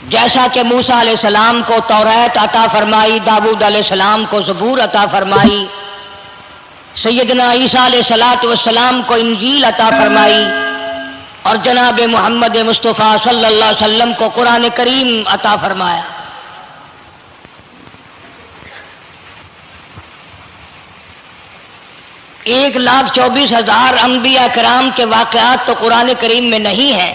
جیسا کہ موسیٰ علیہ السلام کو توریت عطا فرمائی، داؤد علیہ السلام کو زبور عطا فرمائی، سیدنا عیسیٰ علیہ السلام کو انجیل عطا فرمائی، اور جناب محمد مصطفیٰ صلی اللہ علیہ وسلم کو قرآن کریم عطا فرمایا۔ 1,24,000 انبیاء کرام کے واقعات تو قرآن کریم میں نہیں ہیں،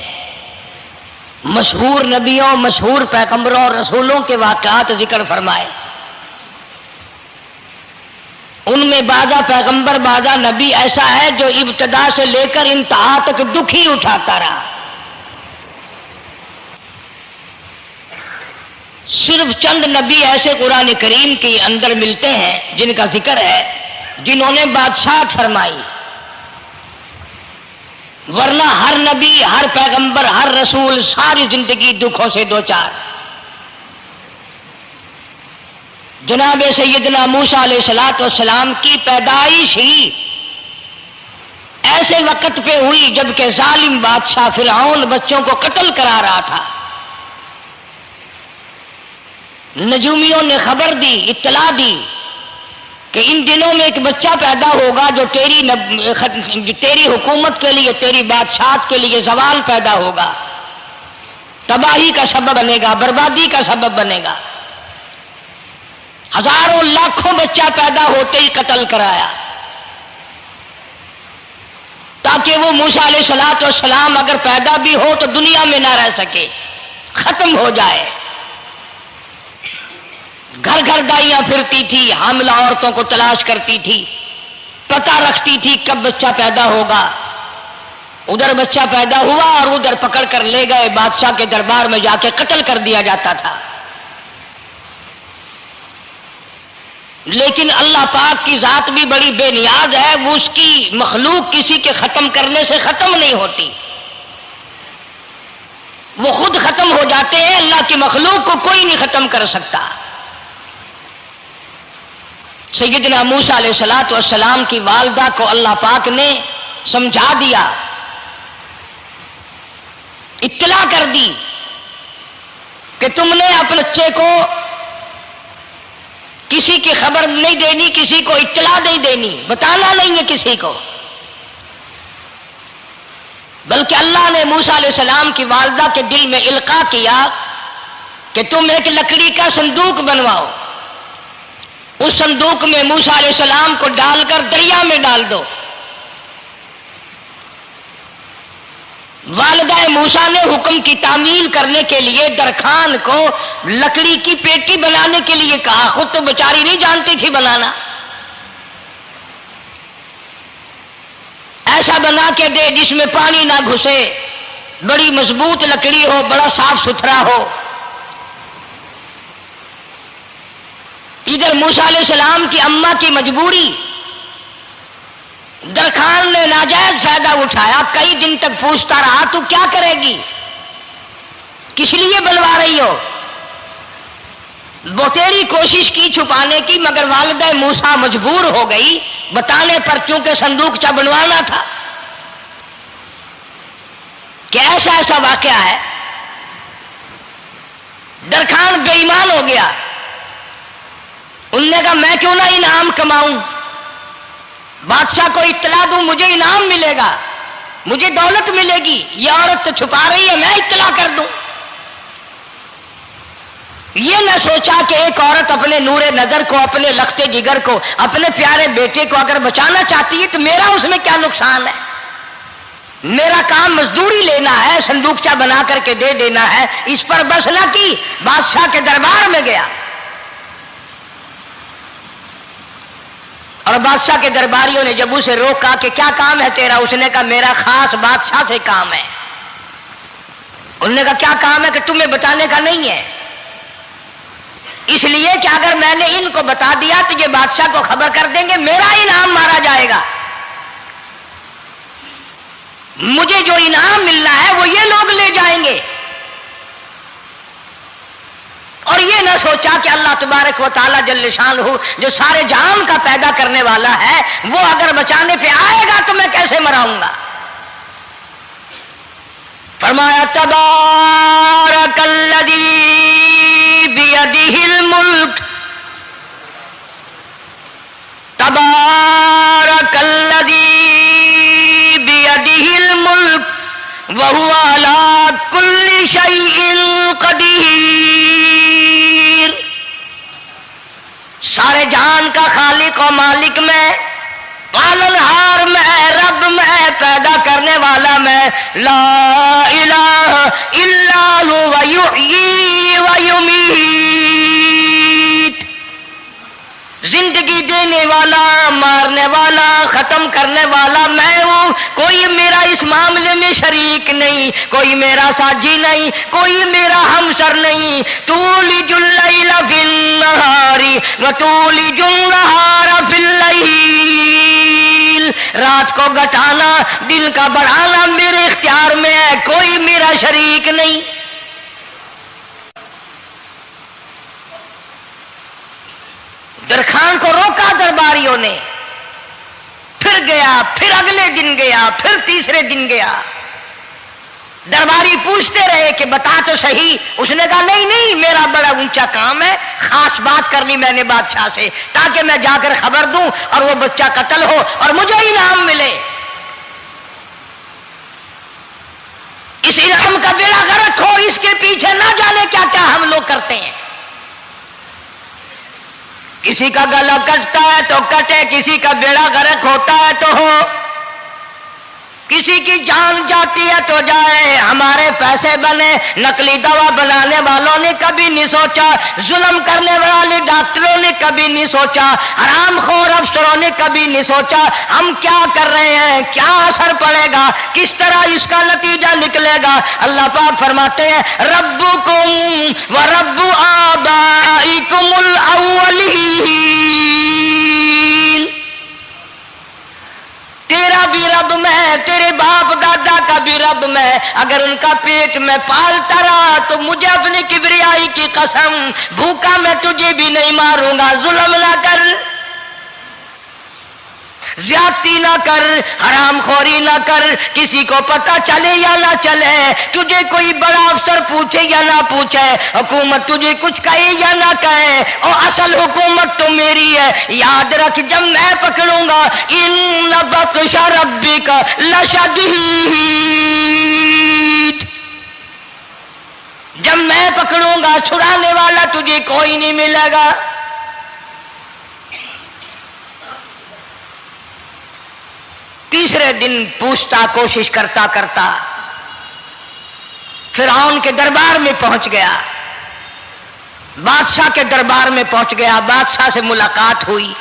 مشہور نبیوں، مشہور پیغمبروں اور رسولوں کے واقعات ذکر فرمائے۔ ان میں بعضا پیغمبر، بعضا نبی ایسا ہے جو ابتدا سے لے کر انتہا تک دکھ ہی اٹھاتا رہا۔ صرف چند نبی ایسے قرآن کریم کے اندر ملتے ہیں جن کا ذکر ہے، جنہوں نے بادشاہت فرمائی، ورنہ ہر نبی، ہر پیغمبر، ہر رسول ساری زندگی دکھوں سے دوچار۔ جناب سیدنا موسیٰ علیہ السلام کی پیدائش ہی ایسے وقت پہ ہوئی جبکہ ظالم بادشاہ فرعون بچوں کو قتل کرا رہا تھا۔ نجومیوں نے خبر دی، اطلاع دی کہ ان دنوں میں ایک بچہ پیدا ہوگا جو تیری حکومت کے لیے، تیری بادشاہت کے لیے زوال پیدا ہوگا، تباہی کا سبب بنے گا، بربادی کا سبب بنے گا۔ ہزاروں لاکھوں بچہ پیدا ہوتے ہی قتل کرایا تاکہ وہ موسیٰ علیہ السلام اگر پیدا بھی ہو تو دنیا میں نہ رہ سکے، ختم ہو جائے۔ گھر گھر دائیاں پھرتی تھی، حاملہ عورتوں کو تلاش کرتی تھی، پتہ رکھتی تھی کب بچہ پیدا ہوگا۔ ادھر بچہ پیدا ہوا اور ادھر پکڑ کر لے گئے، بادشاہ کے دربار میں جا کے قتل کر دیا جاتا تھا۔ لیکن اللہ پاک کی ذات بھی بڑی بے نیاز ہے، وہ اس کی مخلوق کسی کے ختم کرنے سے ختم نہیں ہوتی، وہ خود ختم ہو جاتے ہیں۔ اللہ کی مخلوق کو کوئی نہیں ختم کر سکتا۔ سیدنا موسیٰ علیہ السلام کی والدہ کو اللہ پاک نے سمجھا دیا، اطلاع کر دی کہ تم نے اپنے بچے کو کسی کی خبر نہیں دینی، کسی کو اطلاع نہیں دینی، بتانا نہیں ہے کسی کو، بلکہ اللہ نے موسیٰ علیہ السلام کی والدہ کے دل میں القاء کیا کہ تم ایک لکڑی کا صندوق بنواؤ، اس صندوق میں موسیٰ علیہ السلام کو ڈال کر دریا میں ڈال دو۔ والدہ موسیٰ نے حکم کی تعمیل کرنے کے لیے درخان کو لکڑی کی پیٹی بنانے کے لیے کہا، خود تو بیچاری نہیں جانتی تھی بنانا۔ ایسا بنا کے دے جس میں پانی نہ گھسے، بڑی مضبوط لکڑی ہو، بڑا صاف ستھرا ہو۔ ادھر موسیٰ علیہ السلام کی اماں کی مجبوری، درخان نے ناجائز فائدہ اٹھایا، کئی دن تک پوچھتا رہا تو کیا کرے گی، کس لیے بنوا رہی ہو؟ بتیری کوشش کی چھپانے کی، مگر والدہ موسیٰ مجبور ہو گئی بتانے پر، چونکہ صندوقچہ بنوانا تھا۔ کہ ایسا ایسا واقعہ ہے، درخان بے ایمان ہو گیا۔ انہوں نے کہا میں کیوں نہ انعام کماؤں، بادشاہ کو اطلاع دوں، مجھے انعام ملے گا، مجھے دولت ملے گی، یہ عورت تو چھپا رہی ہے، میں اطلاع کر دوں۔ یہ نہ سوچا کہ ایک عورت اپنے نور نظر کو، اپنے لخت جگر کو، اپنے پیارے بیٹے کو اگر بچانا چاہتی ہے تو میرا اس میں کیا نقصان ہے، میرا کام مزدوری لینا ہے، صندوقچہ بنا کر کے دے دینا ہے۔ اس پر بس نہ کی، بادشاہ کے دربار میں گیا اور بادشاہ کے درباریوں نے جب اسے روکا کہ کیا کام ہے تیرا، اس نے کہا میرا خاص بادشاہ سے کام ہے۔ انہوں نے کہا کیا کام ہے؟ کہ تمہیں بتانے کا نہیں ہے، اس لیے کہ اگر میں نے ان کو بتا دیا تو یہ بادشاہ کو خبر کر دیں گے، میرا انعام مارا جائے گا، مجھے جو انعام ملنا ہے وہ یہ لوگ لے جائیں گے۔ اور یہ نہ سوچا کہ اللہ تبارک و تعالیٰ جل شانہ جو سارے جہان کا پیدا کرنے والا ہے، وہ اگر بچانے پہ آئے گا تو میں کیسے مراؤں گا۔ فرمایا تبارک الذی ہے لا الہ الا هو یحیی و یمیت، زندگی دینے والا، مارنے والا، ختم کرنے والا میں ہوں، کوئی میرا اس معاملے میں شریک نہیں، کوئی میرا ساجی نہیں، کوئی میرا ہمسر نہیں۔ تولج اللیل فی النہار وتولج النہار فی اللیل، رات کو گھٹانا، دن کا بڑھانا میرے اختیار میں ہے، کوئی میرا شریک نہیں۔ درخان کو روکا درباریوں نے، پھر گیا، پھر اگلے دن گیا، پھر تیسرے دن گیا۔ درباری پوچھتے رہے کہ بتا تو صحیح، اس نے کہا نہیں نہیں، میرا بڑا اونچا کام ہے، خاص بات کر لی میں نے بادشاہ سے تاکہ میں جا کر خبر دوں اور وہ بچہ قتل ہو اور مجھے انعام ملے۔ اس انعام کا بیڑا غرق ہو، اس کے پیچھے نہ جانے کیا کیا ہم لوگ کرتے ہیں۔ کسی کا گلا کٹتا ہے تو کٹے، کسی کا بیڑا غرق ہوتا ہے تو ہو، کسی کی جان جاتی ہے تو جائے، ہمارے پیسے بنے۔ نقلی دوا بنانے والوں نے کبھی نہیں سوچا، ظلم کرنے والے ڈاکٹروں نے کبھی نہیں سوچا، حرام خور افسروں نے کبھی نہیں سوچا ہم کیا کر رہے ہیں، کیا اثر پڑے گا، کس طرح اس کا نتیجہ نکلے گا۔ اللہ پاک فرماتے ہیں ربکم و رب آبائکم الاولین، تیرا بھی رب میں، تیرے باپ دادا کا بھی رب میں، اگر ان کا پیٹ میں پالتا رہا تو مجھے اپنی کبریائی کی قسم، بھوکا میں تجھے بھی نہیں ماروں گا۔ ظلم نہ کر، زیادتی نہ کر، حرام خوری نہ کر، کسی کو پتہ چلے یا نہ چلے، تجھے کوئی بڑا افسر پوچھے یا نہ پوچھے، حکومت تجھے کچھ کہے یا نہ کہے، اور اصل حکومت تو میری ہے۔ یاد رکھ جب میں پکڑوں گا ان بطش ربک لشدید، جب میں پکڑوں گا چھڑانے والا تجھے کوئی نہیں ملے گا۔ تیسرے دن پوچھتا، کوشش کرتا کرتا فرعون کے دربار میں پہنچ گیا، بادشاہ کے دربار میں پہنچ گیا، بادشاہ سے ملاقات ہوئی۔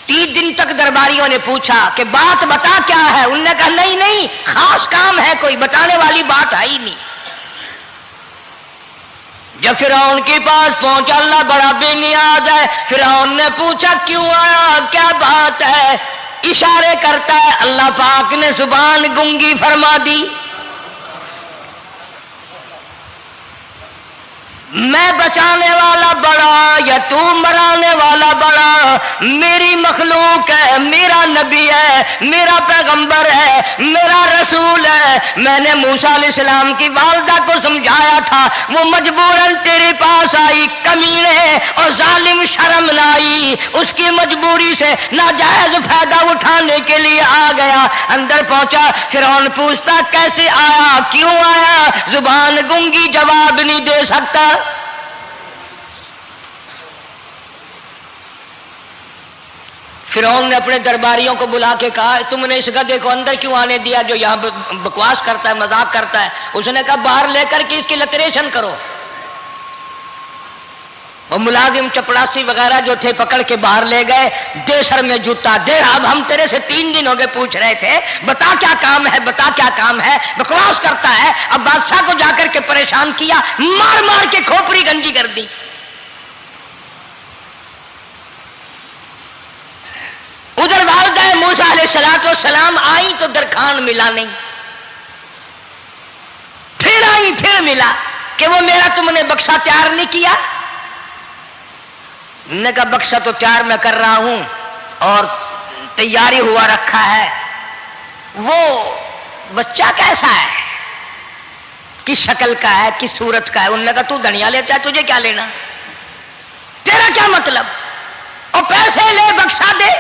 3 دن تک درباریوں نے پوچھا کہ بات بتا کیا ہے، انہوں نے کہا نہیں نہیں، خاص کام ہے، کوئی بتانے والی بات ہے ہی نہیں۔ جب فرعون کے پاس پہنچا، اللہ بڑا بے نیاز ہے، فرعون نے پوچھا کیوں آیا، کیا بات ہے، اشارے کرتا ہے، اللہ پاک نے زبان گنگی فرما دی۔ میں بچانے والا بڑا یا تو مرانے والا بڑا، میری مخلوق ہے، میرا نبی ہے، میرا پیغمبر ہے، میرا رسول ہے۔ میں نے موسیٰ علیہ السلام کی والدہ کو سمجھایا تھا، وہ مجبوراً تیرے پاس آئی، کمینے اور ظالم شرم لائی، اس کی مجبوری سے ناجائز فائدہ اٹھانے کے لیے آ گیا۔ اندر پہنچا، فرعون پوچھتا کیسے آیا، کیوں آیا، زبان گنگی جواب نہیں دے سکتا۔ فرعون نے اپنے درباریوں کو بلا کے کہا تم نے اس گدھے کو اندر کیوں آنے دیا جو یہاں بکواس کرتا ہے، مذاق کرتا ہے؟ اس نے کہا باہر لے کر کے اس کی لتریشن کرو۔ وہ ملازم چپڑاسی وغیرہ جو تھے پکڑ کے باہر لے گئے، دے سر میں جوتا دے، اب ہم تیرے سے 3 دن ہو گئے پوچھ رہے تھے بتا کیا کام ہے، بتا کیا کام ہے، بکواس کرتا ہے۔ اب بادشاہ کو جا کر کے پریشان کیا، مار مار کے کھوپڑی گنجی کر دی۔ ادھر والدہ موسیٰ علیہ السلام آئی تو درخان ملا نہیں، پھر آئی پھر ملا کہ وہ میرا تم نے بکسا تیار نہیں کیا۔ نے کہا بکسا تو تیار میں کر رہا ہوں اور تیاری ہوا رکھا ہے، وہ بچہ کیسا ہے، کس شکل کا ہے، کس صورت کا ہے؟ انہوں نے کہا تو دنیا لیتا ہے، تجھے کیا لینا، تیرا کیا مطلب، اور پیسے لے بکسا دے،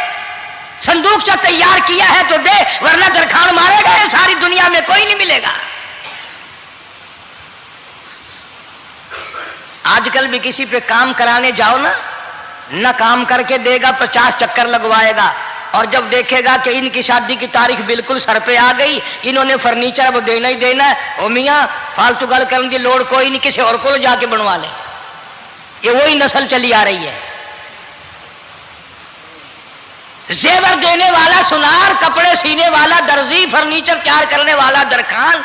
صندوق سے تیار کیا ہے تو دے، ورنہ درخان مارے گئے ساری دنیا میں کوئی نہیں ملے گا۔ آج کل بھی کسی پہ کام کرانے جاؤ نا، نہ کام کر کے دے گا، 50 چکر لگوائے گا اور جب دیکھے گا کہ ان کی شادی کی تاریخ بالکل سر پہ آ گئی، انہوں نے فرنیچر اب دینا ہی دینا ہے، او میاں فالتو گل کرنے کی لوڑ کوئی نہیں، کسی اور کو جا کے بنوا لیں۔ یہ وہی نسل چلی آ رہی ہے، زیور دینے والا سنار، کپڑے سینے والا درزی، فرنیچر تیار کرنے والا درخان،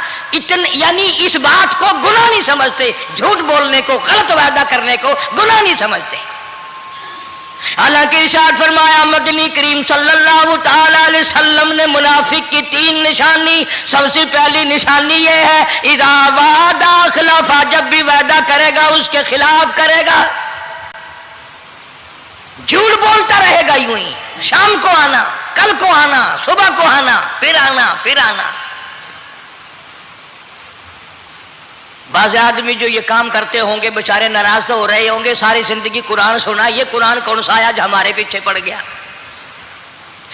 یعنی اس بات کو گناہ نہیں سمجھتے، جھوٹ بولنے کو، غلط وعدہ کرنے کو گناہ نہیں سمجھتے۔ حالانکہ ارشاد فرمایا مدنی کریم صلی اللہ تعالی علیہ وسلم نے منافق کی 3 نشانی، سب سے پہلی نشانی یہ ہے اذا وعد اخلف، جب بھی وعدہ کرے گا اس کے خلاف کرے گا، جھوٹ بولتا رہے گا، یوں ہی شام کو آنا، کل کو آنا، صبح کو آنا، پھر آنا، پھر آنا۔ بعض آدمی جو یہ کام کرتے ہوں گے بیچارے ناراض تو ہو رہے ہوں گے، ساری زندگی قرآن سنا، یہ قرآن کون سا آیا جو ہمارے پیچھے پڑ گیا؟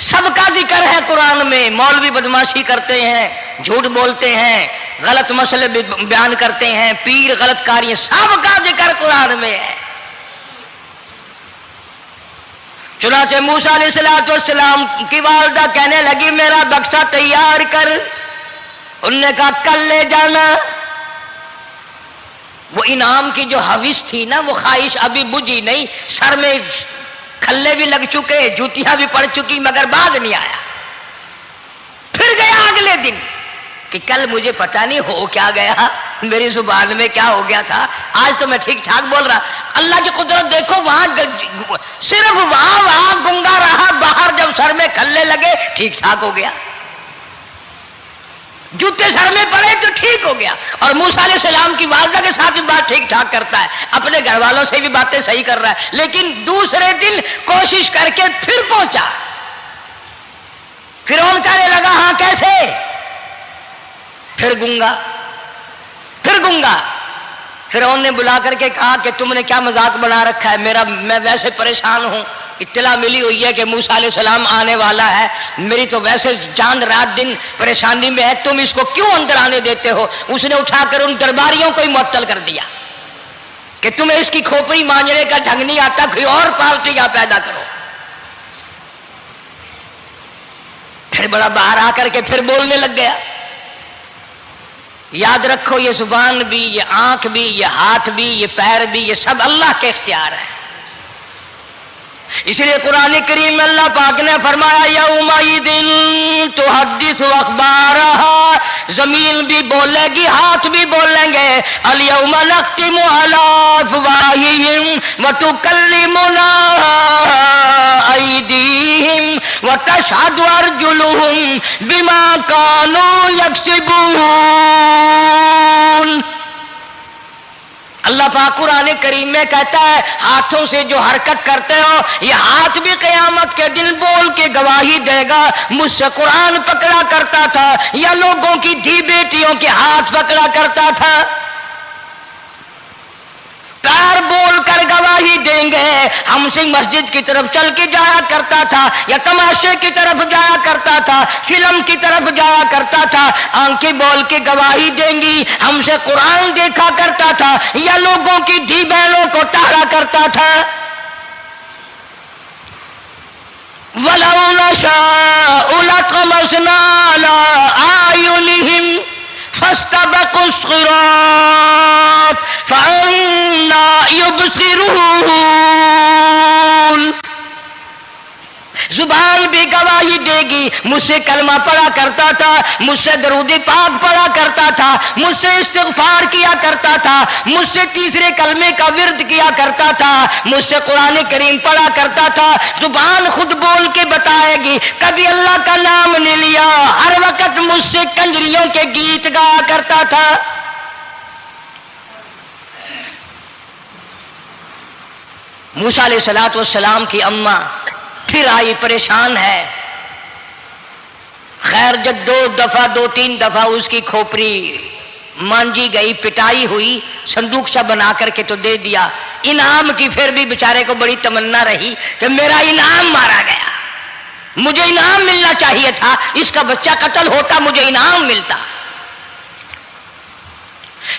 سب کا ذکر ہے قرآن میں، مولوی بدماشی کرتے ہیں، جھوٹ بولتے ہیں، غلط مسئلے بیان کرتے ہیں، پیر غلط کاریاں، سب کا ذکر قرآن میں ہے۔ چنانچہ موسیٰ علیہ السلام کی والدہ کہنے لگی میرا بکسا تیار کر، انہوں نے کہا کل لے جانا۔ وہ انعام کی جو حوث تھی نا، وہ خواہش ابھی بجھی نہیں، سر میں کھلے بھی لگ چکے، جوتیاں بھی پڑ چکی، مگر بعد نہیں آیا۔ پھر گیا اگلے دن کہ کل مجھے پتہ نہیں ہو کیا گیا، میری زبان میں کیا ہو گیا تھا، آج تو میں ٹھیک ٹھاک بول رہا۔ اللہ کی قدرت دیکھو، وہاں صرف وہاں گنگا رہا، باہر جب سر میں کھلے لگے ٹھیک ٹھاک ہو گیا، جوتے سر میں پڑے تو ٹھیک ہو گیا۔ اور موسیٰ علیہ السلام کی والدہ کے ساتھ بھی بات ٹھیک ٹھاک کرتا ہے، اپنے گھر والوں سے بھی باتیں صحیح کر رہا ہے، لیکن دوسرے دن کوشش کر کے پھر پہنچا۔ فرعون کہنے لگا ہاں کیسے؟ پھر گنگا، پھر گنگا۔ فرعون نے بلا کر کے کہا کہ تم نے کیا مذاق بنا رکھا ہے، میں ویسے پریشان ہوں، اطلاع ملی ہوئی ہے کہ موسیٰ علیہ السلام آنے والا ہے، میری تو ویسے جان رات دن پریشانی میں ہے، تم اس کو کیوں اندر آنے دیتے ہو؟ اس نے اٹھا کر ان درباریوں کو ہی معطل کر دیا کہ تمہیں اس کی کھوپڑی مانجنے کا ڈھنگ نہیں آتا، کوئی اور پارٹی یہاں پیدا کرو۔ پھر بڑا باہر آ کر کے پھر بولنے لگ گیا۔ یاد رکھو یہ زبان بھی، یہ آنکھ بھی، یہ ہاتھ بھی، یہ پیر بھی، یہ سب اللہ کے اختیار ہے۔ اس لیے قرآن کریم میں اللہ پاک نے فرمایا یومئذ تحدث اخبارہا، زمین بھی بولے گی، ہاتھ بھی بولیں گے، الیوم نختم علی افواہہم وتکلمنا ایدیہم وتشہد ارجلہم بما کانوا یکسبون۔ اللہ پاک قرآن کریم میں کہتا ہے ہاتھوں سے جو حرکت کرتے ہو، یہ ہاتھ بھی قیامت کے دن بول کے گواہی دے گا مجھ سے قرآن پکڑا کرتا تھا یا لوگوں کی دھی بیٹیوں کے ہاتھ پکڑا کرتا تھا۔ پیر بول کر گواہی دیں گے ہم سے مسجد کی طرف چل کے جایا کرتا تھا یا تماشے کی طرف جایا کرتا تھا، فلم کی طرف جایا کرتا تھا، آنکھیں بول کے گواہی دیں گی ہم سے قرآن دیکھا کرتا تھا یا لوگوں کی دھی بہنوں کو ٹہرا کرتا تھا۔ وَلَوْ نَشَاءُ لَطَمَسْنَا عَلَىٰ أَعْيُنِهِمْ فَاسْتَبَقُوا الصِّرَاطَ فَأَنَّىٰ يُبْصِرُونَ۔ زبان بھی گواہی دے گی، مجھ سے کلمہ پڑھا کرتا تھا، مجھ سے درود پاک پڑھا کرتا تھا، مجھ سے استغفار کیا کرتا تھا، مجھ سے تیسرے کلمے کا ورد کیا کرتا تھا، مجھ سے قرآن کریم پڑھا کرتا تھا۔ زبان خود بول کے بتائے گی، کبھی اللہ کا نام نہیں لیا، ہر وقت مجھ سے کنجریوں کے گیت گایا کرتا تھا۔ موسیٰ علیہ السلام کی اماں پھر آئی، پریشان ہے، خیر جب 2-3 دفعہ اس کی کھوپڑی مانجی گئی، پٹائی ہوئی، صندوق سا بنا کر کے تو دے دیا۔ انعام کی پھر بھی بیچارے کو بڑی تمنا رہی کہ میرا انعام مارا گیا، مجھے انعام ملنا چاہیے تھا، اس کا بچہ قتل ہوتا مجھے انعام ملتا۔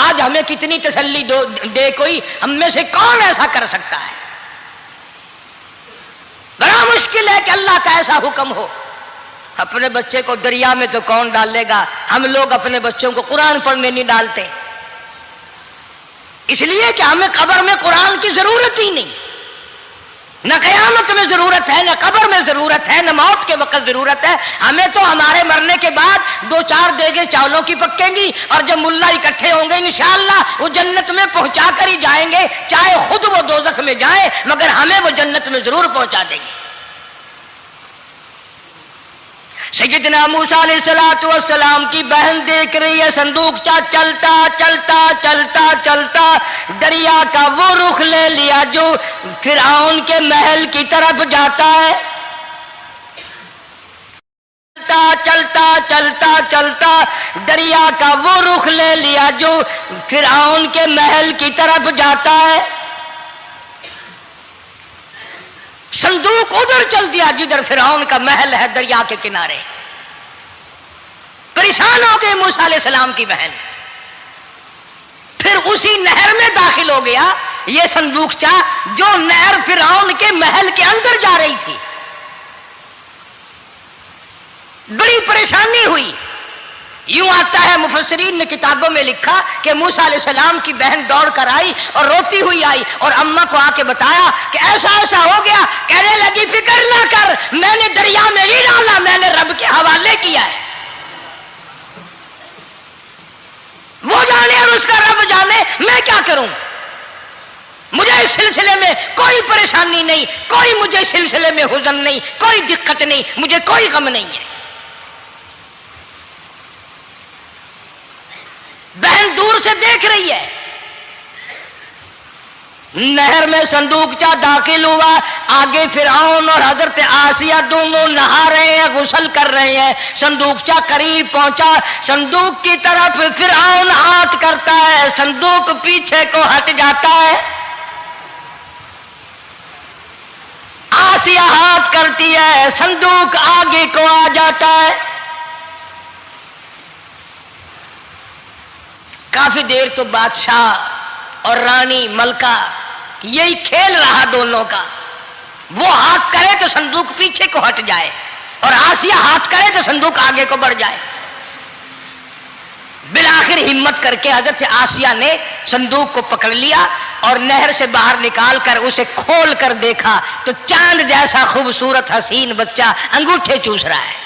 آج ہمیں کتنی تسلی دے کوئی، ہم میں سے کون ایسا کر سکتا ہے؟ بڑا مشکل ہے کہ اللہ کا ایسا حکم ہو۔ اپنے بچے کو دریا میں تو کون ڈالے گا؟ ہم لوگ اپنے بچوں کو قرآن پڑھنے نہیں ڈالتے، اس لیے کہ ہمیں قبر میں قرآن کی ضرورت ہی نہیں، نہ قیامت میں ضرورت ہے، نہ قبر میں ضرورت ہے، نہ موت کے وقت ضرورت ہے۔ ہمیں تو ہمارے مرنے کے بعد 2-4 دیگیں چاولوں کی پکیں گی، اور جب ملا اکٹھے ہوں گے انشاءاللہ وہ جنت میں پہنچا کر ہی جائیں گے، چاہے خود وہ دوزخ میں جائیں، مگر ہمیں وہ جنت میں ضرور پہنچا دیں گے۔ سیدنا موسیٰ علیہ السلام کی بہن دیکھ رہی ہے صندوقچہ چلتا چلتا چلتا چلتا دریا کا وہ رخ لے لیا جو فرعون کے محل کی طرف جاتا ہے۔ چلتا چلتا چلتا دریا کا وہ رخ لے لیا جو فرعون کے محل کی طرف جاتا ہے۔ صندوق ادھر چل دیا جدھر فرعون کا محل ہے، دریا کے کنارے۔ پریشان ہو گئے موسیٰ علیہ السلام کی بہن، پھر اسی نہر میں داخل ہو گیا یہ صندوقچہ جو نہر فرعون کے محل کے اندر جا رہی تھی۔ بڑی پریشانی ہوئی۔ یوں آتا ہے، مفسرین نے کتابوں میں لکھا کہ موسیٰ علیہ السلام کی بہن دوڑ کر آئی اور روتی ہوئی آئی اور اماں کو آ کے بتایا کہ ایسا ایسا ہو گیا۔ کہنے لگی فکر نہ کر، میں نے دریا میں نہیں ڈالا، میں نے رب کے حوالے کیا ہے۔ وہ جانے اور اس کا رب جانے، میں کیا کروں؟ مجھے اس سلسلے میں کوئی پریشانی نہیں، کوئی مجھے اس سلسلے میں حزن نہیں، کوئی دقت نہیں، مجھے کوئی غم نہیں ہے۔ بہن دور سے دیکھ رہی ہے، نہر میں صندوقچہ داخل ہوا، آگے فرعون اور حضرت آسیہ دونوں نہا رہے ہیں، غسل کر رہے ہیں۔ صندوقچہ قریب پہنچا، صندوق کی طرف فرعون ہاتھ کرتا ہے، صندوق پیچھے کو ہٹ جاتا ہے۔ آسیہ ہاتھ کرتی ہے، صندوق آگے کو آ جاتا ہے۔ کافی دیر تو بادشاہ اور رانی ملکہ یہی کھیل رہا دونوں کا، وہ ہاتھ کرے تو صندوق پیچھے کو ہٹ جائے اور آسیہ ہاتھ کرے تو صندوق آگے کو بڑھ جائے۔ بالآخر ہمت کر کے حضرت آسیہ نے صندوق کو پکڑ لیا اور نہر سے باہر نکال کر اسے کھول کر دیکھا تو چاند جیسا خوبصورت حسین بچہ انگوٹھے چوس رہا ہے۔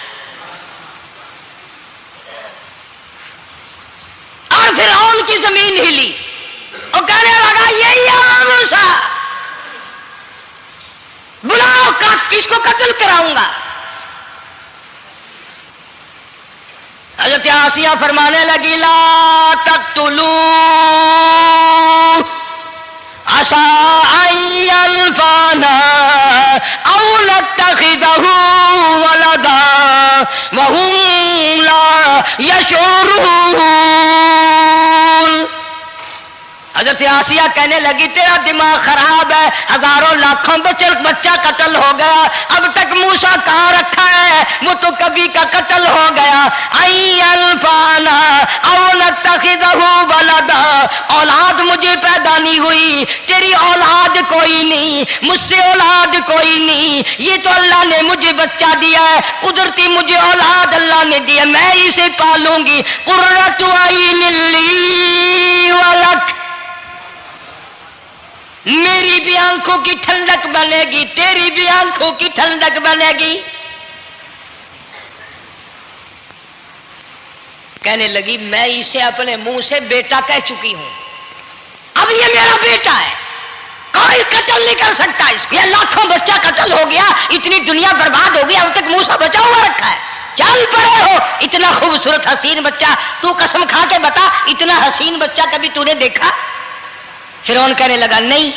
اور فرعون کی زمین ہلی اور کہنے لگا یہی ہے موسیٰ، بلاؤ، کس کو قتل کراؤں گا؟ حضرت آسیہ فرمانے لگی لا تقتلوا عسى أن ينفعنا أو نتخذه ولدا وهم لا يشعرون۔ حضرت آسیہ کہنے لگی تیرا دماغ خراب ہے، ہزاروں لاکھوں بچہ قتل ہو گیا، اب تک موسیٰ کہاں رکھا ہے؟ وہ تو کبھی کا قتل ہو گیا۔ انفعنا او نتخذہ ولدا، اولاد مجھے پیدا نہیں ہوئی، تیری اولاد کوئی نہیں، مجھ سے اولاد کوئی نہیں، یہ تو اللہ نے مجھے بچہ دیا ہے، قدرتی مجھے اولاد اللہ نے دیا، میں اسے پالوں گی۔ قرۃ عین لی ولک، میری بھی آنکھوں کی ٹھنڈک بنے گی، تیری بھی آنکھوں کی ٹھنڈک بنے گی۔ کہنے لگی میں اسے اپنے منہ سے بیٹا کہہ چکی ہوں، اب یہ میرا بیٹا ہے، کوئی قتل نہیں کر سکتا اس کو۔ یہ لاکھوں بچہ قتل ہو گیا، اتنی دنیا برباد ہو گئی، اب تک موسیٰ بچا ہوا رکھا ہے، چل پڑے ہو، اتنا خوبصورت حسین بچہ، تو قسم کھا کے بتا اتنا حسین بچہ کبھی تو نے دیکھا؟ فرعون کہنے لگا نہیں،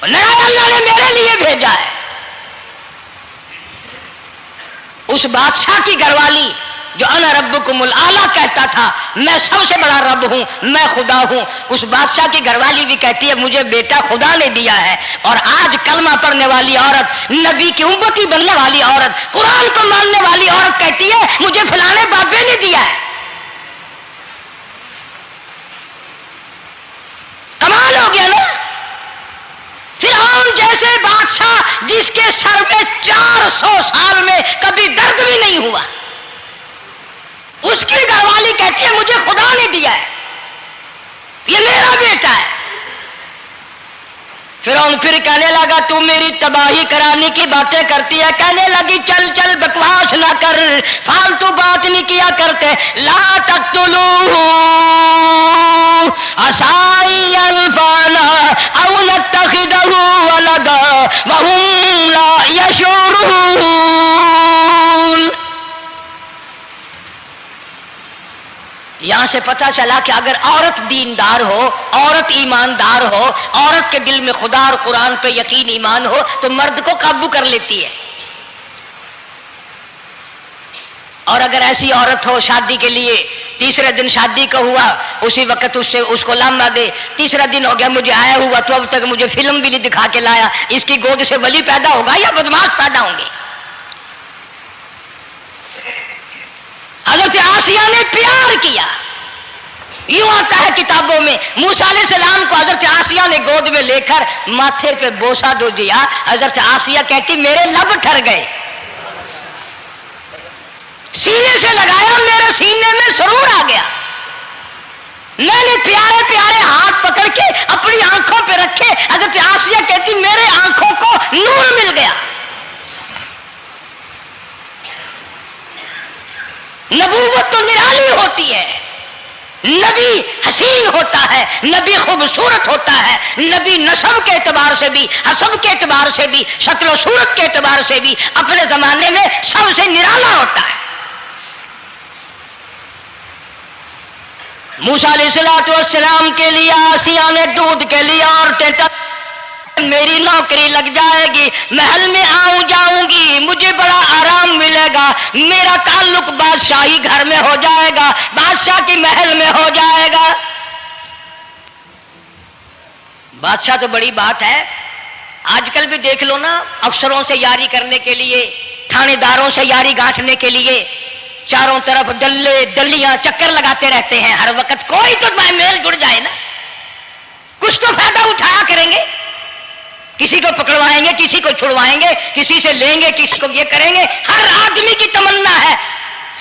اللہ نے میرے لیے بھیجا ہے۔ اس بادشاہ کی گھر والی جو انا ربکم الاعلی کہتا تھا، میں سب سے بڑا رب ہوں، میں خدا ہوں، اس بادشاہ کی گھر والی بھی کہتی ہے مجھے بیٹا خدا نے دیا ہے۔ اور آج کلمہ پڑھنے والی عورت، نبی کی امتی بننے والی عورت، قرآن کو ماننے والی عورت کہتی ہے مجھے فلانے بابے نے دیا ہے۔ کمال ہو گیا نا. فرعون جیسے بادشاہ جس کے سر میں 400 سال میں کبھی درد بھی نہیں ہوا، اس کی گھر والی کہتی ہے مجھے خدا نے دیا ہے، یہ میرا بیٹا ہے. فرعون پھر کہنے لگا تو میری تباہی کرانے کی باتیں کرتی ہے. کہنے لگی چل چل بکواس نہ کر، فالتو بات نہیں کیا کرتے. لا تقتلوہ عسى ينفعنا او نتخذه ولدا وهم لا يشعرون. یہاں سے پتہ چلا کہ اگر عورت دیندار ہو، عورت ایماندار ہو، عورت کے دل میں خدا اور قرآن پہ یقین ایمان ہو تو مرد کو قابو کر لیتی ہے. اور اگر ایسی عورت ہو شادی کے لیے، تیسرے دن شادی کا ہوا اسی وقت اس کو لامہ دے، تیسرا دن ہو گیا مجھے آیا ہوا تو اب تک مجھے فلم بھی نہیں دکھا کے لایا، اس کی گود سے ولی پیدا ہوگا یا بدماش پیدا ہوں گے؟ حضرت آسیہ نے پیار کیا. یوں آتا ہے کتابوں میں موسیٰ علیہ السلام کو حضرت آسیہ نے گود میں لے کر ماتھے پہ بوسہ دو دیا. حضرت آسیہ کہتی میرے لب ٹھر گئے، سینے سے لگایا میرے سینے میں سرور آ گیا. میں نے پیارے پیارے ہاتھ پکڑ کے اپنی آنکھوں پہ رکھے. حضرت آسیہ کہتی میرے آنکھوں کو نور مل گیا. نبوت تو نرالی ہوتی ہے، نبی حسین ہوتا ہے، نبی خوبصورت ہوتا ہے، نبی نسب کے اعتبار سے بھی، حسب کے اعتبار سے بھی، شکل و صورت کے اعتبار سے بھی اپنے زمانے میں سب سے نرالا ہوتا ہے. موسیٰ علیہ السلام کے لیے آسیہ نے دودھ کے لیے عورتیں میری نوکری لگ جائے گی، محل میں آؤں جاؤں گی، مجھے بڑا آرام ملے گا، میرا تعلق بادشاہی گھر میں ہو جائے گا، بادشاہ کی محل میں ہو جائے گا. بادشاہ تو بڑی بات ہے. آج کل بھی دیکھ لو نا، افسروں سے یاری کرنے کے لیے، تھانے داروں سے یاری گانٹھنے کے لیے چاروں طرف ڈلے ڈلیاں چکر لگاتے رہتے ہیں ہر وقت. کوئی تو میل جڑ جائے نا، کچھ تو فائدہ اٹھایا کریں گے. کسی کو پکڑوائیں گے، کسی کو چھڑوائیں گے، کسی سے لیں گے، کسی کو یہ کریں گے. ہر آدمی کی تمنا ہے،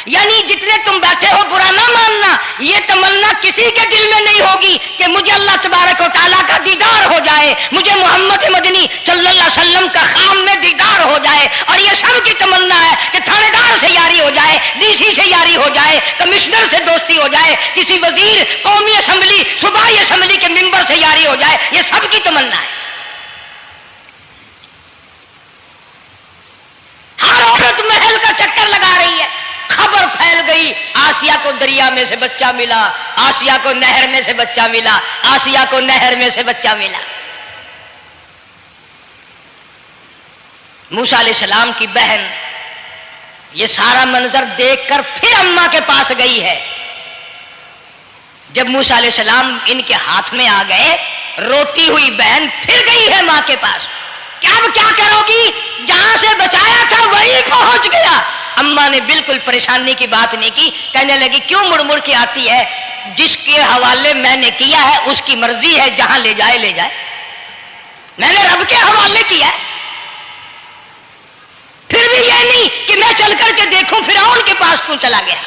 یعنی جتنے تم بیٹھے ہو برا نہ ماننا، یہ تمنا کسی کے دل میں نہیں ہوگی کہ مجھے اللہ تبارک و تعالیٰ کا دیدار ہو جائے، مجھے محمد مدنی صلی اللہ علیہ وسلم کا خام میں دیدار ہو جائے. اور یہ سب کی تمنا ہے کہ تھانے دار سے یاری ہو جائے، ڈی سی سے یاری ہو جائے، کمشنر سے دوستی ہو جائے، کسی وزیر، قومی اسمبلی، صوبائی اسمبلی کے ممبر سے یاری ہو جائے. یہ سب کی تمنا ہے. ہر عورت محل کا چکر لگا رہی ہے. خبر پھیل گئی آسیہ کو دریا میں سے بچہ ملا، آسیہ کو نہر میں سے بچہ ملا، آسیہ کو نہر میں سے بچہ ملا. موسیٰ علیہ السلام کی بہن یہ سارا منظر دیکھ کر پھر اماں کے پاس گئی ہے. جب موسیٰ علیہ السلام ان کے ہاتھ میں آ گئے، روتی ہوئی بہن پھر گئی ہے ماں کے پاس. کیا کرو گی؟ جہاں سے بچایا تھا وہی پہنچ گیا. اماں نے بالکل پریشانی کی بات نہیں کی. کہنے لگی کیوں مڑ مڑ کے آتی ہے؟ جس کے حوالے میں نے کیا ہے اس کی مرضی ہے، جہاں لے جائے لے جائے. میں نے رب کے حوالے کیا ہے. پھر بھی یہ نہیں کہ میں چل کر کے دیکھوں فرعون کے پاس کیوں چلا گیا.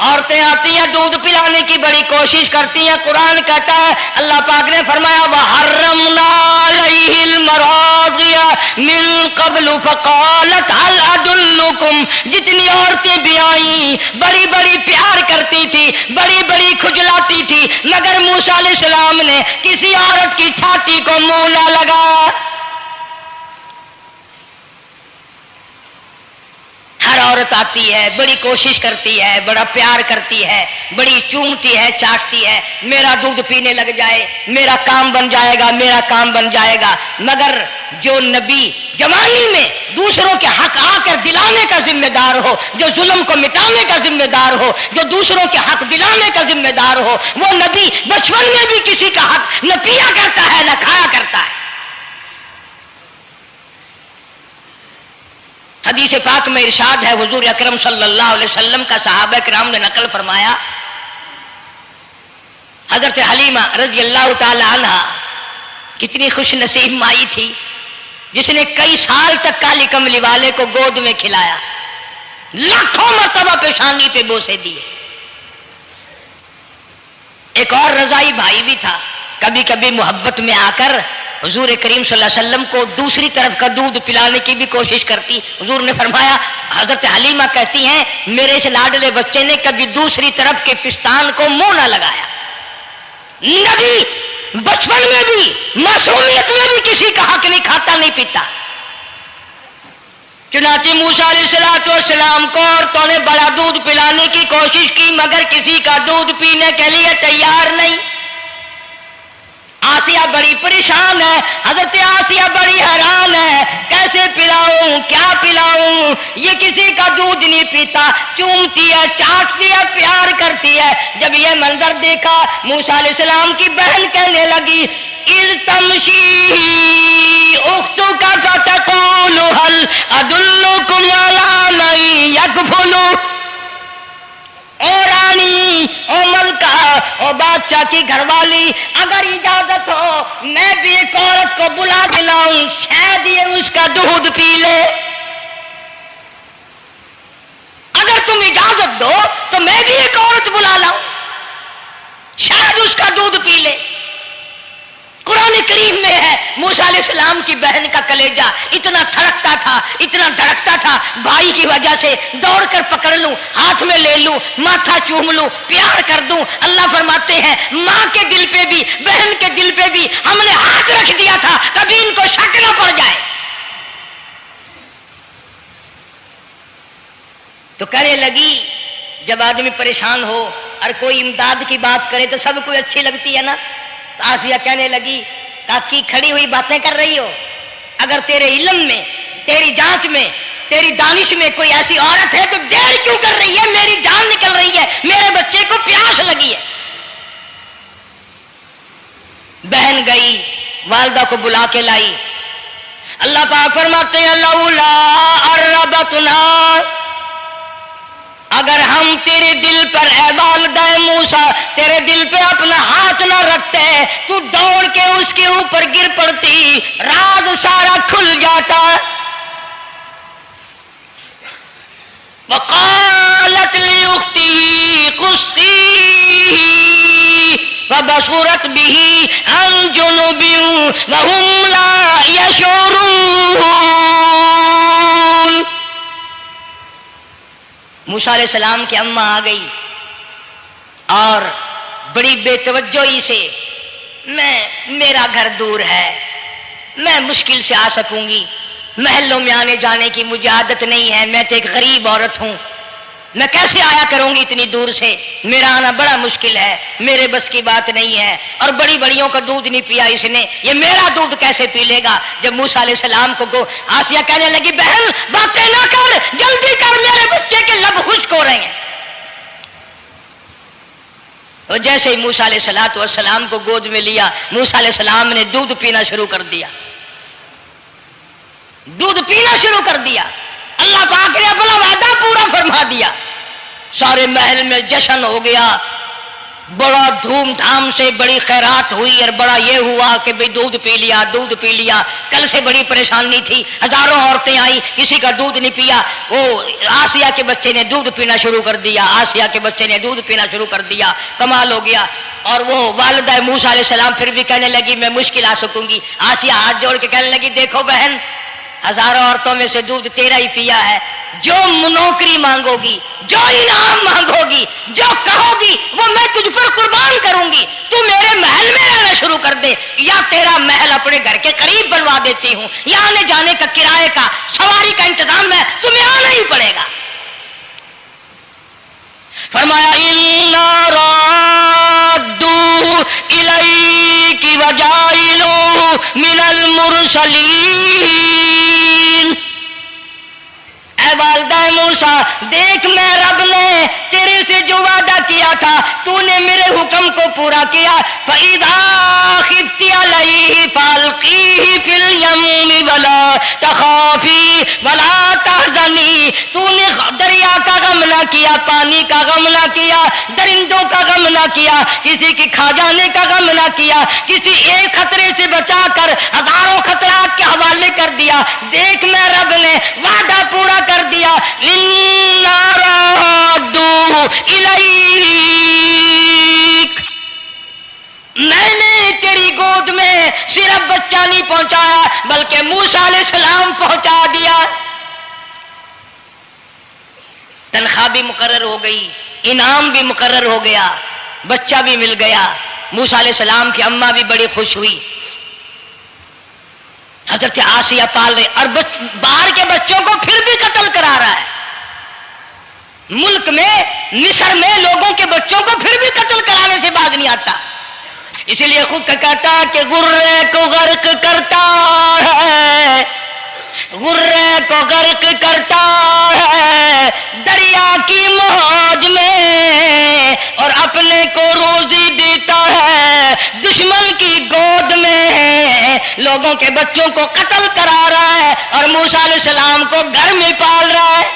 عورتیں آتی ہیں دودھ پلانے کی بڑی کوشش کرتی ہیں. قرآن کہتا ہے، اللہ پاک نے فرمایا وَحَرَّمْنَا عَلَيْهِ الْمَرَاضِعَ مِن قَبْلُ فَقَالَتْ هَلْ أَدُلُّكُمْ. جتنی عورتیں بھی آئیں بڑی بڑی پیار کرتی تھی، بڑی بڑی کھجلاتی تھی، مگر موسیٰ علیہ السلام نے کسی عورت کی چھاتی کو منہ نہ لگا. ہر عورت آتی ہے، بڑی کوشش کرتی ہے، بڑا پیار کرتی ہے، بڑی چومتی ہے، چاٹتی ہے، میرا دودھ پینے لگ جائے، میرا کام بن جائے گا، میرا کام بن جائے گا. مگر جو نبی جوانی میں دوسروں کے حق آ کر دلانے کا ذمہ دار ہو، جو ظلم کو مٹانے کا ذمہ دار ہو، جو دوسروں کے حق دلانے کا ذمہ دار ہو، وہ نبی بچپن میں بھی کسی کا حق نہ پیا کرتا ہے نہ کھایا کرتا ہے. حدیث پاک میں ارشاد ہے، حضور اکرم صلی اللہ علیہ وسلم کا صحابہ کرام نے نقل فرمایا، حضرت حلیمہ رضی اللہ تعالی عنہا کتنی خوش نصیب مائی تھی جس نے کئی سال تک کالی کملی والے کو گود میں کھلایا، لاکھوں مرتبہ پیشانی پہ بوسے دیے۔ ایک اور رضائی بھائی بھی تھا، کبھی کبھی محبت میں آ کر حضور کریم صلی اللہ علیہ وسلم کو دوسری طرف کا دودھ پلانے کی بھی کوشش کرتی۔ حضور نے فرمایا، حضرت حلیمہ کہتی ہیں میرے اس لاڈلے بچے نے کبھی دوسری طرف کے پستان کو منہ نہ لگایا۔ نبی بچپن میں بھی معصومیت میں بھی کسی کا حق نہیں کھاتا نہیں پیتا۔ چنانچہ موسیٰ علیہ السلام کو عورتوں نے بڑا دودھ پلانے کی کوشش کی مگر کسی کا دودھ پینے کے لیے تیار نہیں۔ آسیہ بڑی پریشان ہے، حضرت آسیہ بڑی حیران ہے، کیسے پلاؤں کیا پلاؤں، یہ کسی کا دودھ نہیں پیتا، چومتی ہے چاٹتی ہے پیار کرتی ہے۔ جب یہ منظر دیکھا موسیٰ علیہ السلام کی بہن کہنے لگی اِذْ تَمْشِي أُخْتُكَ فَتَقُولُ هَلْ أَدُلُّكُمْ عَلَىٰ مَن يَكْفُلُ۔ او رانی، او ملکہ، او بادشاہ کی گھر والی، اگر اجازت ہو میں بھی ایک عورت کو بلا کے لاؤں، شاید یہ اس کا دودھ پی لے۔ اگر تم اجازت دو تو میں بھی ایک عورت بلا لاؤں، شاید اس کا دودھ پی لے۔ قرآن کریم میں ہے موسیٰ علیہ السلام کی بہن کا کلیجہ اتنا دھڑکتا تھا اتنا دھڑکتا تھا، بھائی کی وجہ سے دوڑ کر پکڑ لوں، ہاتھ میں لے لوں، ماتھا چوم لوں، پیار کر دوں۔ اللہ فرماتے ہیں ماں کے دل پہ بھی بہن کے دل پہ بھی ہم نے ہاتھ رکھ دیا تھا کبھی ان کو شک نہ پڑ جائے۔ تو کہنے لگی جب آدمی پریشان ہو اور کوئی امداد کی بات کرے تو سب کو اچھی لگتی ہے نا، تو آسیہ کہنے لگی تاکہ کھڑی ہوئی باتیں کر رہی ہو، اگر تیرے علم میں تیری جانچ میں تیری دانش میں کوئی ایسی عورت ہے تو دیر کیوں کر رہی ہے، میری جان نکل رہی ہے، میرے بچے کو پیاس لگی ہے۔ بہن گئی والدہ کو بلا کے لائی۔ اللہ پاک فرماتے ہیں لولا اربتنا، اگر ہم تیرے دل پر اے والدہ موسیٰ تیرے دل پہ اپنا ہاتھ نہ رکھتے تو دوڑ کے اس کے اوپر گر پڑتی، راز سارا کھل جاتا۔ وقالت لأختي قصيه فبصرت به عن جنب وهم لا يشعرون۔ موسیٰ علیہ السلام کی اماں آ گئی اور بڑی بے توجہی سے میرا گھر دور ہے، میں مشکل سے آ سکوں گی، محلوں میں آنے جانے کی مجھے عادت نہیں ہے، میں تو ایک غریب عورت ہوں، میں کیسے آیا کروں گی اتنی دور سے، میرا آنا بڑا مشکل ہے، میرے بس کی بات نہیں ہے، اور بڑی بڑیوں کا دودھ نہیں پیا اس نے، یہ میرا دودھ کیسے پی لے گا۔ جب موسیٰ علیہ السلام کو آسیہ کہنے لگی بہن باتیں نہ کر، جلدی کر، میرے بچے کے لب خشک ہو رہے ہیں۔ اور جیسے ہی موسیٰ علیہ السلام کو گود میں لیا، موسیٰ علیہ السلام نے دودھ پینا شروع کر دیا، دودھ پینا شروع کر دیا۔ اللہ پاک نے اپنا وعدہ پورا فرما دیا، سارے محل میں جشن ہو گیا، بڑا دھوم دھام سے بڑی خیرات ہوئی، اور بڑا یہ ہوا کہ بھئی دودھ پی لیا دودھ پی لیا۔ کل سے بڑی پریشانی تھی، ہزاروں عورتیں آئی، کسی کا دودھ نہیں پیا، وہ آسیہ کے بچے نے دودھ پینا شروع کر دیا، آسیہ کے بچے نے دودھ پینا شروع کر دیا، کمال ہو گیا۔ اور وہ والدہ موسیٰ علیہ السلام پھر بھی کہنے لگی میں مشکل آ سکوں گی۔ آسیہ ہاتھ جوڑ کے کہنے لگی دیکھو بہن، ہزاروں عورتوں میں سے دودھ تیرا ہی پیا ہے، جو نوکری مانگو گی، جو انعام مانگو گی، جو کہو گی وہ میں تجھ پر قربان کروں گی، تو میرے محل میں رہنا شروع کر دے، یا تیرا محل اپنے گھر کے قریب بنوا دیتی ہوں، یا آنے جانے کا کرائے کا سواری کا انتظام ہے، تمہیں آنا ہی پڑے گا۔ فرمایا اِنَّا رَادُّوهُ إِلَيْكِ وَجَاعِلُوهُ مِنَ الْمُرْسَلِينَ۔ اے والدہ موسیٰ دیکھ، میں رب نے تیرے سے جو وعدہ کیا تھا تو نے میرے حکم کو پورا کیا۔ فَإِذَا خِفْتِ عَلَيْهِ فَأَلْقِيهِ فِي الْيَمِّ وَلَا تَخَافِي وَلَا تَحْزَنِي، تو نے دریا کا غم نہ نہ کیا، پانی کا غم نہ کیا، درندوں کا غم نہ کیا، کسی کی کھا جانے کا غم نہ کیا، کسی ایک خطرے سے بچا کر ہزاروں خطرات کے حوالے کر دیا۔ دیکھ میں رب نے وعدہ پورا کر دیا، اِنَّا رَادُّوهُ إِلَيْكَ، میں نے تیری گود میں صرف بچہ نہیں پہنچایا بلکہ موسیٰ علیہ السلام پہنچا دیا۔ تنخواہ بھی مقرر ہو گئی، انعام بھی مقرر ہو گیا، بچہ بھی مل گیا۔ موسیٰ علیہ السلام کی اماں بھی بڑی خوش ہوئی۔ حضرت آسیہ پال رہے اور باہر کے بچوں کو پھر بھی قتل کرا رہا ہے۔ ملک میں مصر میں لوگوں کے بچوں کو پھر بھی قتل کرانے سے باز نہیں آتا، اسی لیے خود کہتا کہ غرے کو غرق کرتا ہے، غرے کو غرق کرتا ہے دریا کی موج میں، اور اپنے کو روزی دیتا ہے دشمن کی گود میں۔ لوگوں کے بچوں کو قتل کرا رہا ہے اور موسیٰ علیہ السلام کو گھر میں پال رہا ہے۔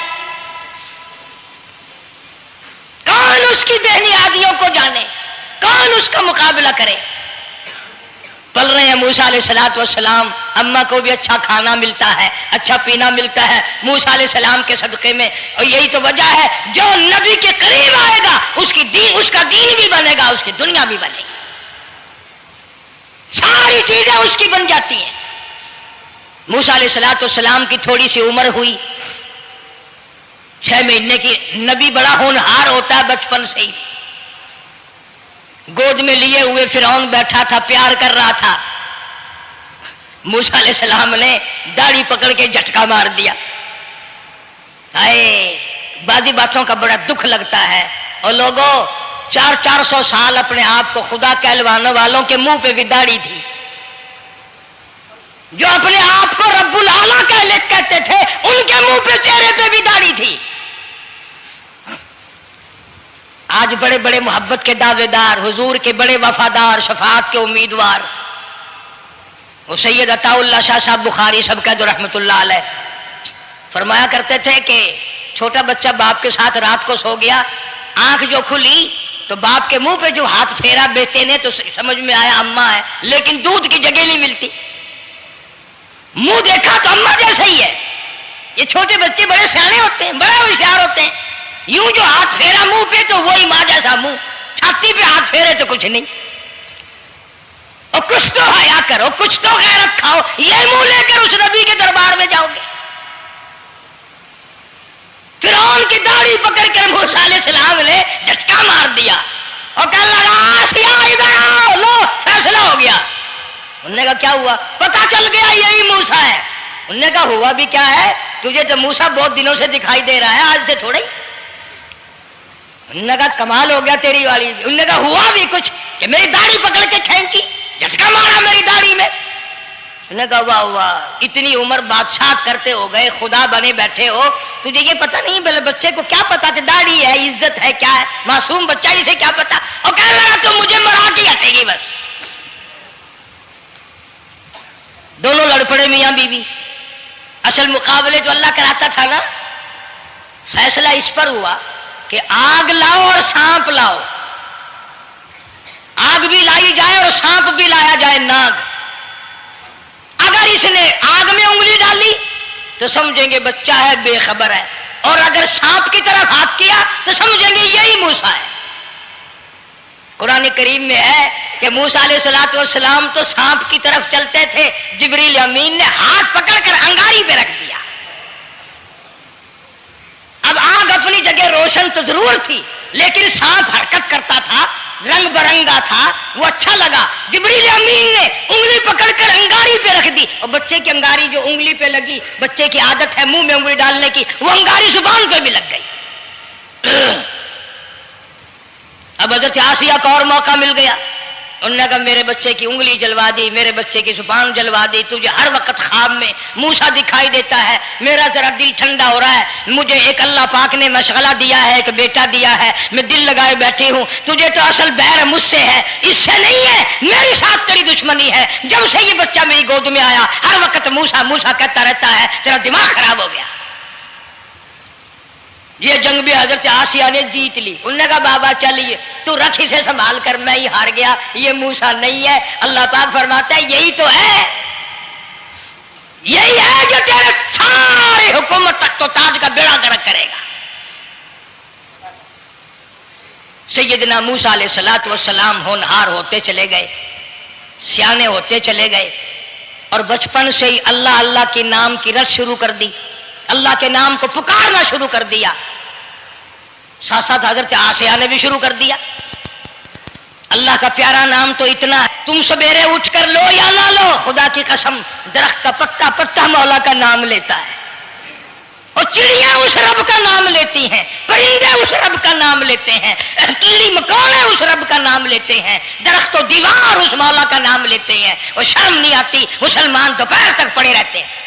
کون اس کی بنیادیوں کو جانے، کون اس کا مقابلہ کرے؟ پل رہے ہیں موسیٰ علیہ السلام، اماں کو بھی اچھا کھانا ملتا ہے، اچھا پینا ملتا ہے موسیٰ علیہ السلام کے صدقے میں، اور یہی تو وجہ ہے جو نبی کے قریب آئے گا اس کا دین بھی بنے گا، اس کی دنیا بھی بنے گی، ساری چیزیں اس کی بن جاتی ہیں۔ موسیٰ علیہ السلام کی تھوڑی سی عمر ہوئی، 6 مہینے کی، نبی بڑا ہونہار ہوتا ہے بچپن سے ہی۔ گود میں لیے ہوئے فرعون بیٹھا تھا، پیار کر رہا تھا، موسیٰ علیہ السلام نے داڑھی پکڑ کے جھٹکا مار دیا۔ بعضی باتوں کا بڑا دکھ لگتا ہے، اور لوگوں 400 سال اپنے آپ کو خدا کہلوانے والوں کے منہ پہ بھی داڑھی تھی، جو اپنے آپ کو رب العالیٰ کہتے تھے ان کے منہ پہ چہرے پہ بھی داڑھی تھی۔ آج بڑے بڑے محبت کے دعوے دار، حضور کے بڑے وفادار، شفاعت کے امیدوار، وہ سید عطا اللہ شاہ صاحب بخاری سب کا جو رحمت اللہ علیہ فرمایا کرتے تھے کہ چھوٹا بچہ باپ کے ساتھ رات کو سو گیا، آنکھ جو کھلی تو باپ کے منہ پہ جو ہاتھ پھیرا بیٹے نے تو سمجھ میں آیا اماں ہے، لیکن دودھ کی جگہ نہیں ملتی، منہ دیکھا تو اماں جیسا ہی ہے۔ یہ چھوٹے بچے بڑے سیانے ہوتے ہیں، بڑے ہوشیار ہوتے ہیں، یوں جو ہاتھ پھیرا منہ پہ تو وہی ماں جیسا منہ، چھاتی پہ ہاتھ پھیرے تو کچھ نہیں۔ اور کچھ تو حیا کرو، کچھ تو غیرت کھاؤ، یہ منہ لے کر اس نبی کے دربار میں جاؤ گے؟ فرعون کی داڑھی پکڑ کر موسیٰ علیہ السلام نے جھٹکا مار دیا اور کہا لگا آسیہ ادھر آؤ، لو فیصلہ ہو گیا۔ انہوں نے کہا کیا ہوا؟ پتا چل گیا یہی موسیٰ ہے۔ انہوں نے کہا ہوا بھی کیا ہے؟ تجھے تو موسیٰ بہت دنوں سے دکھائی دے رہا ہے، آج سے تھوڑا ہی۔ انہوں نے کہا کمال ہو گیا تیری والی۔ انہوں نے کہا ہوا بھی کچھ کہ میری داڑھی پکڑ کے کھینچی، جھٹکا مارا میری داڑھی میں۔ انہوں نے کہا واہ واہ، اتنی عمر بادشاہ کرتے ہو گئے، خدا بنے بیٹھے ہو، تجھے یہ پتہ نہیں؟ بلے بچے کو کیا پتا کہ داڑھی ہے، عزت ہے، کیا ہے؟ معصوم بچہ اسے کیا پتا؟ اور کہنے لگا تو مجھے مرا کے ہٹے گی بس۔ دونوں لڑ پڑے میاں بیوی۔ اصل مقابلے جو اللہ کراتا تھا نا، فیصلہ اس پر ہوا کہ آگ لاؤ اور سانپ لاؤ، آگ بھی لائی جائے اور سانپ بھی لایا جائے، ناگ۔ اگر اس نے آگ میں انگلی ڈالی تو سمجھیں گے بچہ ہے، بے خبر ہے، اور اگر سانپ کی طرف ہاتھ کیا تو سمجھیں گے یہی موسیٰ ہے۔ قرآن کریم میں ہے کہ موسیٰ علیہ السلام تو سانپ کی طرف چلتے تھے، جبریل امین نے ہاتھ پکڑ کر انگاری پہ رکھ دیا۔ اب آگ اپنی جگہ روشن تو ضرور تھی، لیکن سانپ حرکت کرتا تھا، رنگ برنگا تھا، وہ اچھا لگا۔ جبریل امین نے انگلی پکڑ کر انگاری پہ رکھ دی، اور بچے کی انگاری جو انگلی پہ لگی، بچے کی عادت ہے منہ میں انگلی ڈالنے کی، وہ انگاری زبان پہ بھی لگ گئی۔ اب حضرت آسیہ کو اور موقع مل گیا، انہوں نے کہا میرے بچے کی انگلی جلوا دی، میرے بچے کی زبان جلوا دی، تجھے ہر وقت خواب میں موسیٰ دکھائی دیتا ہے، میرا ذرا دل ٹھنڈا ہو رہا ہے، مجھے ایک اللہ پاک نے مشغلہ دیا ہے، ایک بیٹا دیا ہے، میں دل لگائے بیٹھی ہوں، تجھے تو اصل بیر مجھ سے ہے، اس سے نہیں ہے، میرے ساتھ تیری دشمنی ہے۔ جب سے یہ بچہ میری گود میں آیا ہر وقت موسیٰ موسیٰ کہتا رہتا ہے، تیرا دماغ خراب ہو گیا۔ یہ جنگ بھی حضرت آسیہ نے جیت لی. انہوں نے کہا بابا چلیے تو رکھ اسے سنبھال کر، میں ہی ہار گیا، یہ موسیٰ نہیں ہے. اللہ پاک فرماتا ہے یہی تو ہے، یہی ہے جو تیرے سارے حکومت تک تو تاج کا بیڑا گرک کرے گا. سیدنا موسیٰ علیہ الصلوۃ والسلام ہونہار ہوتے چلے گئے، سیانے ہوتے چلے گئے، اور بچپن سے ہی اللہ اللہ کے نام کی رٹ شروع کر دی، اللہ کے نام کو پکارنا شروع کر دیا. ساتھ ساتھ حضرت آسیہ نے بھی شروع کر دیا. اللہ کا پیارا نام تو اتنا ہے، تم سویرے اٹھ کر لو یا نہ لو، خدا کی قسم درخت کا پتا پتا مولا کا نام لیتا ہے، اور چڑیاں اس رب کا نام لیتی ہیں، پرندے اس رب کا نام لیتے ہیں، کیڑی مکوڑے اس رب کا نام لیتے ہیں، درخت و دیوار اس مولا کا نام لیتے ہیں. اور شرم نہیں آتی، مسلمان دوپہر تک پڑے رہتے ہیں.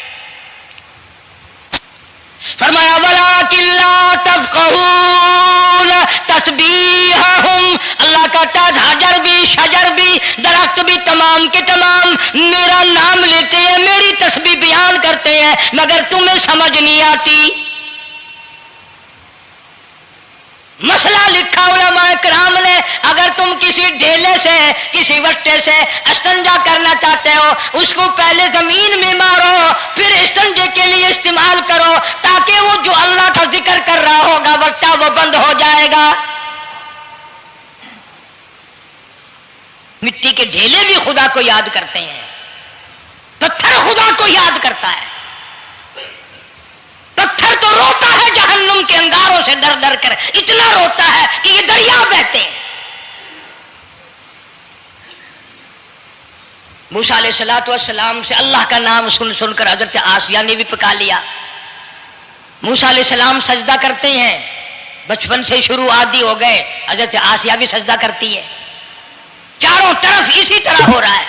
فرمایا وَلَٰكِن لَّا تَفْقَهُونَ تَسْبِيحَهُمْ، اللہ کا تاج حجر بھی، شجر بھی، درخت بھی تمام کے تمام میرا نام لیتے ہیں، میری تسبیح بیان کرتے ہیں، مگر تمہیں سمجھ نہیں آتی. مسئلہ لکھا علماء کرام نے، اگر تم کسی ڈھیلے سے کسی وٹے سے استنجا کرنا چاہتے ہو، اس کو پہلے زمین میں مارو، پھر استنجے کے لیے استعمال کرو، تاکہ وہ جو اللہ کا ذکر کر رہا ہوگا وٹا وہ بند ہو جائے گا. مٹی کے ڈھیلے بھی خدا کو یاد کرتے ہیں، پتھر خدا کو یاد کرتا ہے. پتھر تو روتا ہے جہنم کے انگاروں سے ڈر ڈر کر، اتنا روتا ہے کہ یہ دریا بہتے ہیں. موسیٰ علیہ الصلوۃ والسلام سے اللہ کا نام سن سن کر حضرت آسیہ نے بھی پکا لیا. موسیٰ علیہ السلام سجدہ کرتے ہیں، بچپن سے شروع عادی ہو گئے، حضرت آسیہ بھی سجدہ کرتی ہے. چاروں طرف اسی طرح ہو رہا ہے.